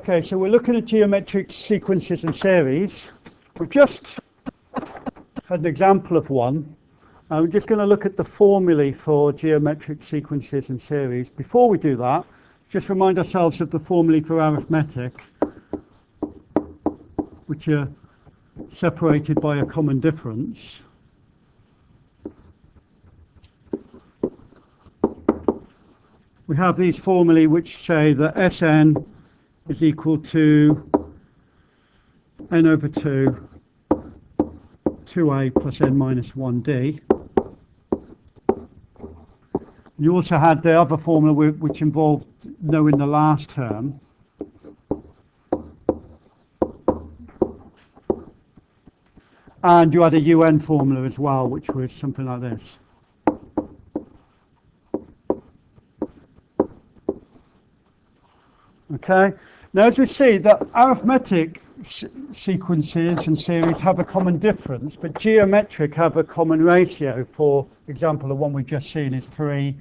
Okay, so we're looking at geometric sequences and series. We've just had an example of one. We're just going to look at the formulae for geometric sequences and series. Before we do that, just remind ourselves of the formulae for arithmetic, which are separated by a common difference. We have these formulae which say that Sn is equal to n over 2, 2a plus n minus 1d. You also had the other formula which involved knowing the last term. And you had a UN formula as well, which was something like this. Okay, now as we see that arithmetic sequences and series have a common difference, but geometric have a common ratio. For example, the one we've just seen is 3,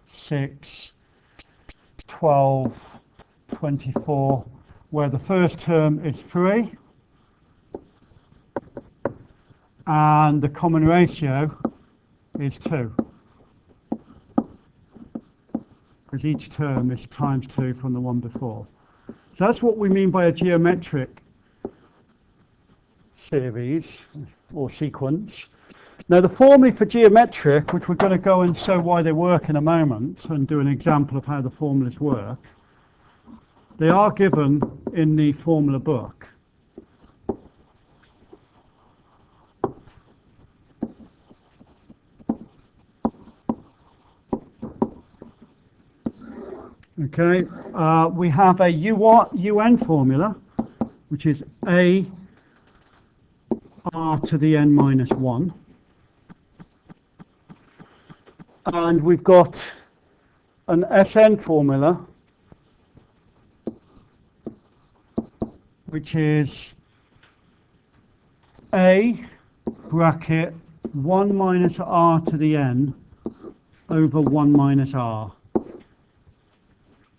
6, 12, 24, where the first term is 3 and the common ratio is 2. Because each term is times 2 from the one before. So that's what we mean by a geometric series or sequence. Now the formulae for geometric, which we're going to go and show why they work in a moment and do an example of how the formulas work, they are given in the formula book. Okay, we have a UN formula, which is a r to the n minus 1. And we've got an Sn formula, which is a bracket 1 minus r to the n over 1 minus r.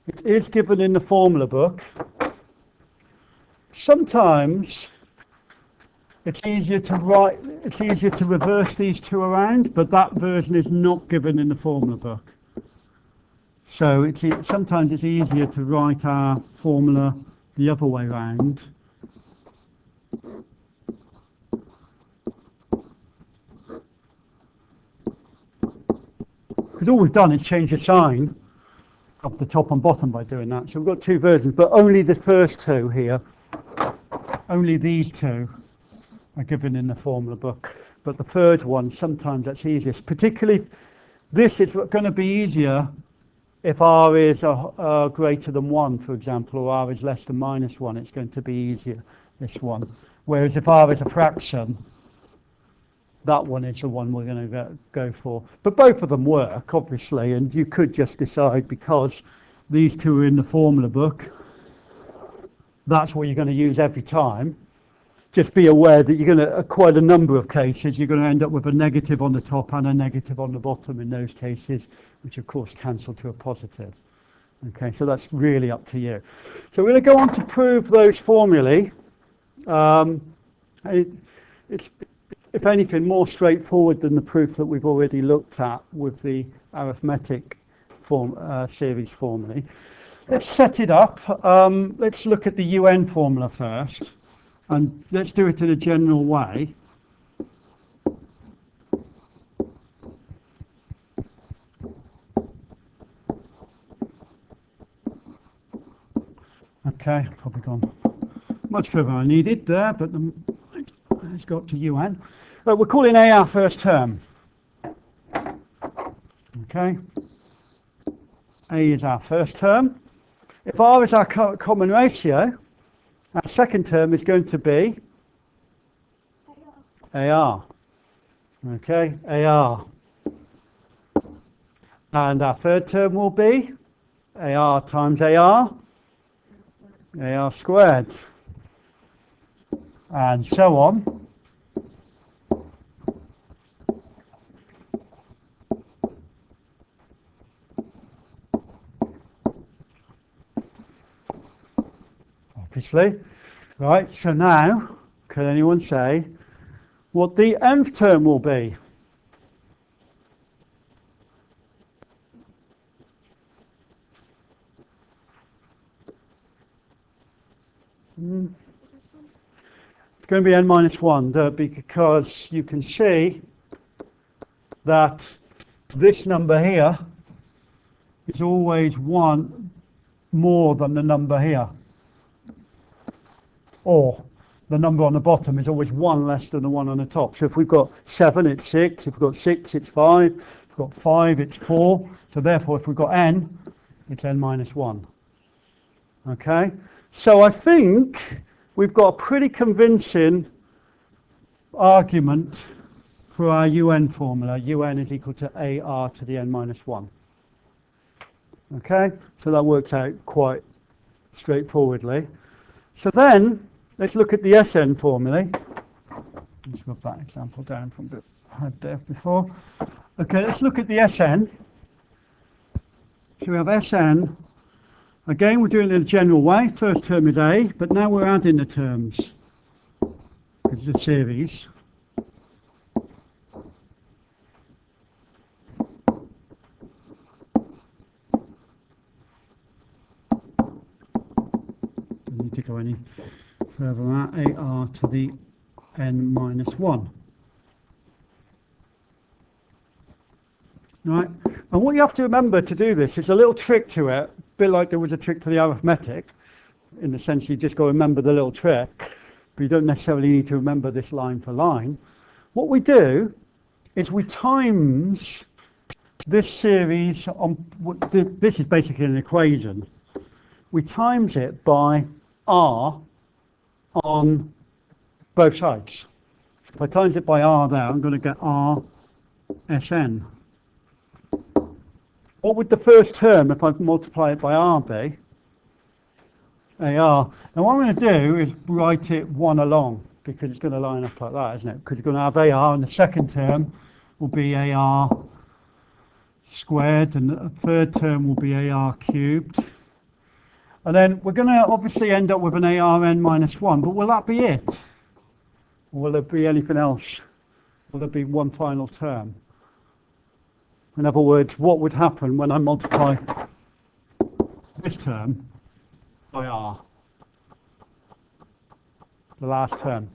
It is given in the formula book. Sometimes it's easier to reverse these two around, but that version is not given in the formula book. So sometimes it's easier to write our formula the other way around. Because all we've done is change the sign of the top and bottom by doing that. So we've got two versions, but only the first two here, only these two are given in the formula book. But the third one, sometimes that's easiest. Particularly, this is going to be easier if r is greater than 1, for example, or r is less than minus 1. It's going to be easier, this one. Whereas if r is a fraction, that one is the one we're going to go for. But both of them work, obviously, and you could just decide, because these two are in the formula book, that's what you're going to use every time. Just be aware that you're going to, quite a number of cases, you're going to end up with a negative on the top and a negative on the bottom in those cases, which of course cancel to a positive. Okay, so that's really up to you. So we're going to go on to prove those formulae. It's if anything, more straightforward than the proof that we've already looked at with the arithmetic series formulae. Let's set it up. Let's look at the UN formula first, and let's do it in a general way. Okay, probably gone much further than I needed there, but it's got to UN. We're calling A our first term. Okay. A is our first term. If R is our common ratio, our second term is going to be AR. Okay, AR. And our third term will be AR times AR, AR squared. And so on. obviously. Right, so now, can anyone say what the nth term will be? It's going to be n minus 1, because you can see that this number here is always 1 more than the number here. Or the number on the bottom is always 1 less than the one on the top. So if we've got 7, it's 6. If we've got 6, it's 5. If we've got 5, it's 4. So therefore, if we've got n, it's n minus 1. Okay? So I think we've got a pretty convincing argument for our UN formula. UN is equal to AR to the n minus 1. Okay? So that works out quite straightforwardly. So then, let's look at the SN formulae. Let's put that example down from the I had there before. Okay, let's look at the SN. So we have SN. Again, we're doing it in a general way. First term is A, but now we're adding the terms. It's a series. Don't need to go any further than that. AR to the n minus 1. Right, and what you have to remember to do this is a little trick to it, a bit like there was a trick to the arithmetic, in the sense you just got to remember the little trick, but you don't necessarily need to remember this line for line. What we do is we times this series on, this is basically an equation, we times it by r on both sides. If I times it by r there, I'm going to get r Sn. What would the first term, if I multiply it by r, be? AR. Now what I'm going to do is write it one along, because it's going to line up like that, isn't it? Because you're going to have AR, and the second term will be AR squared, and the third term will be AR cubed. And then we're going to obviously end up with an ARN minus 1, but will that be it? Or will there be anything else? Will there be one final term? In other words, what would happen when I multiply this term by r, the last term?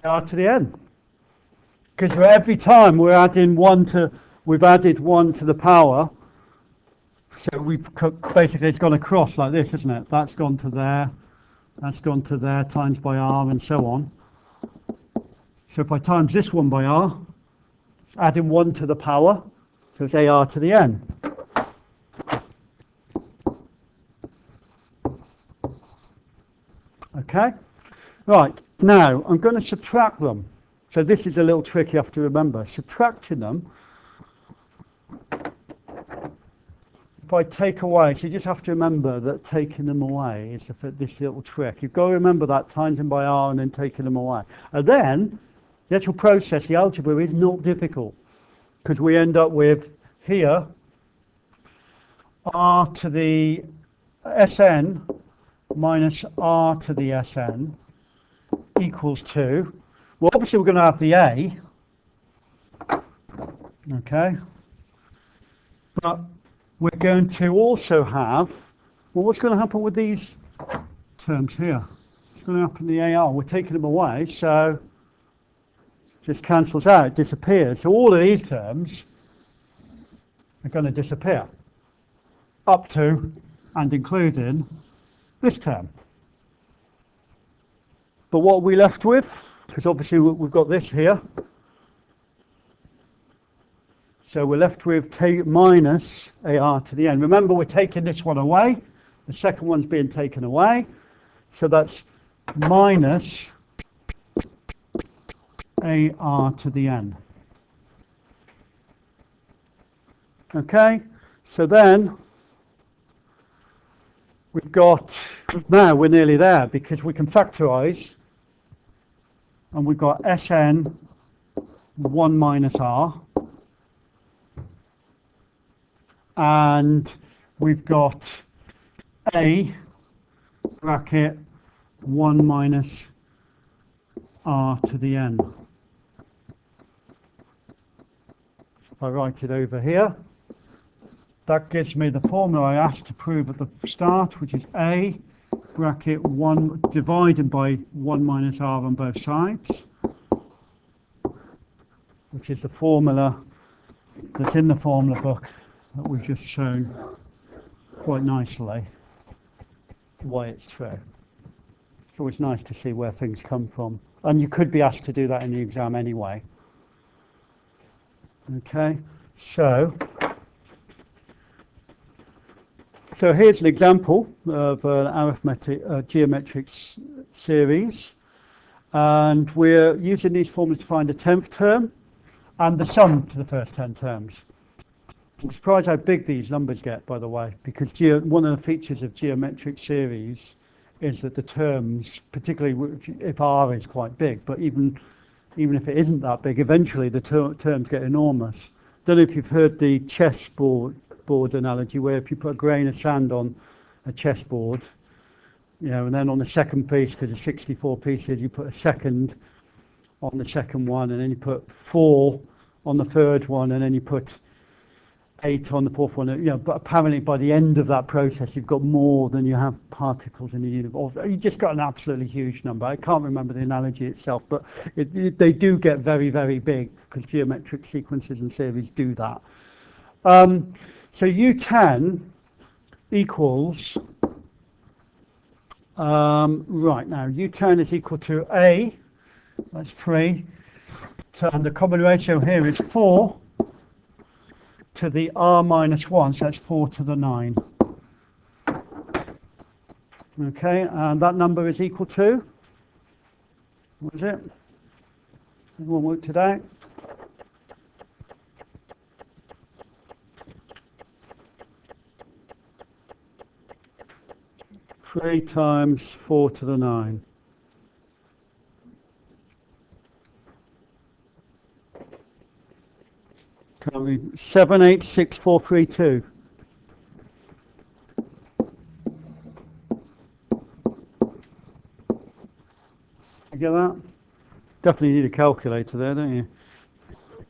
AR to the n. Because every time we're adding we've added 1 to the power, so basically it's gone across like this, isn't it? That's gone to there. That's gone to there, times by r, and so on. So if I times this one by r, it's adding 1 to the power, so it's AR to the n. Okay? Right, now I'm going to subtract them. So this is a little trick you have to remember. Subtracting them, if I take away, so you just have to remember that taking them away is this little trick. You've got to remember that, times them by r and then taking them away. And then, the actual process, the algebra, is not difficult, because we end up with here, r to the Sn minus r to the Sn equals 2. Well, obviously we're going to have the a, okay, but we're going to also have, well, what's going to happen with these terms here? What's going to happen to the AR? We're taking them away, so it just cancels out, it disappears. So all of these terms are going to disappear, up to and including this term. But what are we left with? Because obviously we've got this here. So we're left with minus AR to the n. Remember, we're taking this one away. The second one's being taken away. So that's minus AR to the n. Okay, so then we've got, now we're nearly there, because we can factorize, and we've got Sn 1 minus r and we've got a bracket 1 minus r to the n. If I write it over here, that gives me the formula I asked to prove at the start, which is a bracket 1 divided by 1 minus r on both sides, which is the formula that's in the formula book that we've just shown quite nicely why it's true. It's always nice to see where things come from, and you could be asked to do that in the exam anyway. Okay, so here's an example of an arithmetic geometric series, and we're using these formulas to find the 10th term and the sum to the first 10 terms. I'm surprised how big these numbers get, by the way, because one of the features of geometric series is that the terms, particularly if R is quite big, but even if it isn't that big, eventually the terms get enormous. Don't know if you've heard the chessboard analogy, where if you put a grain of sand on a chessboard, and then on the second piece, because there's 64 pieces, you put a second on the second one, and then you put 4 on the third one, and then you put 8 on the fourth one. But apparently by the end of that process, you've got more than you have particles in the universe. You just got an absolutely huge number. I can't remember the analogy itself, but they do get very, very big, because geometric sequences and series do that. So U10 equals, right now, U10 is equal to A, that's 3, and the common ratio here is 4 to the r minus 1, so that's 4 to the 9. Okay, and that number is equal to, what is it? Everyone worked it out? Three times 4 to the 9. Can we 786432? You get that? Definitely need a calculator there, don't you?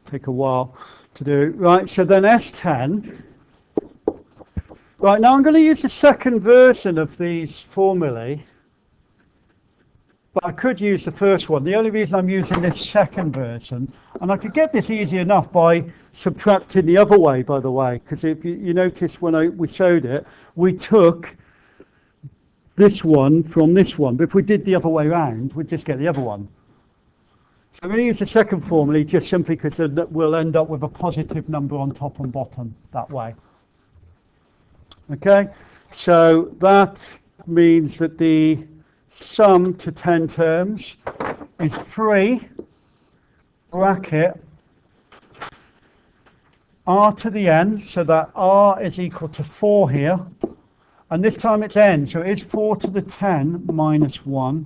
Take a while to do. Right, so then S10. Right, now I'm going to use the second version of these formulae, but I could use the first one. The only reason I'm using this second version, and I could get this easy enough by subtracting the other way, by the way, because if you notice when we showed it, we took this one from this one, but if we did the other way around, we'd just get the other one. So I'm going to use the second formula just simply because we'll end up with a positive number on top and bottom that way. Okay, so that means that the sum to 10 terms is 3 bracket r to the n, so that r is equal to 4 here, and this time it's n, so it is 4 to the 10 minus 1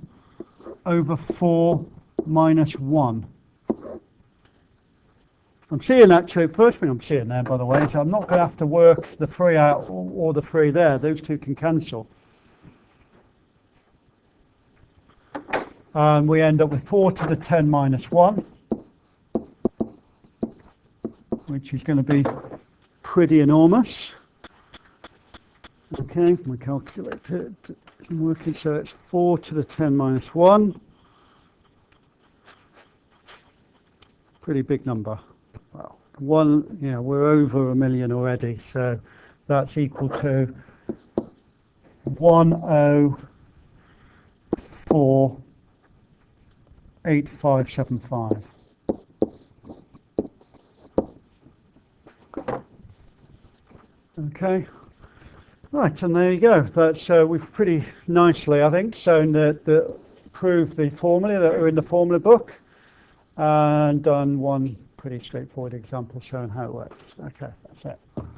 over 4 minus 1. I'm seeing actually, first thing I'm seeing there, by the way, is I'm not going to have to work the 3 out or the 3 there. Those two can cancel. And we end up with 4 to the 10 minus 1, which is going to be pretty enormous. Okay, my calculator isn't working, so it's 4 to the 10 minus 1. Pretty big number. Well, we're over 1 million already, so that's equal to 1048575. Okay, right, and there you go. That's we've pretty nicely, I think, shown proved the formula that are in the formula book, and done one pretty straightforward example showing how it works. Okay, that's it.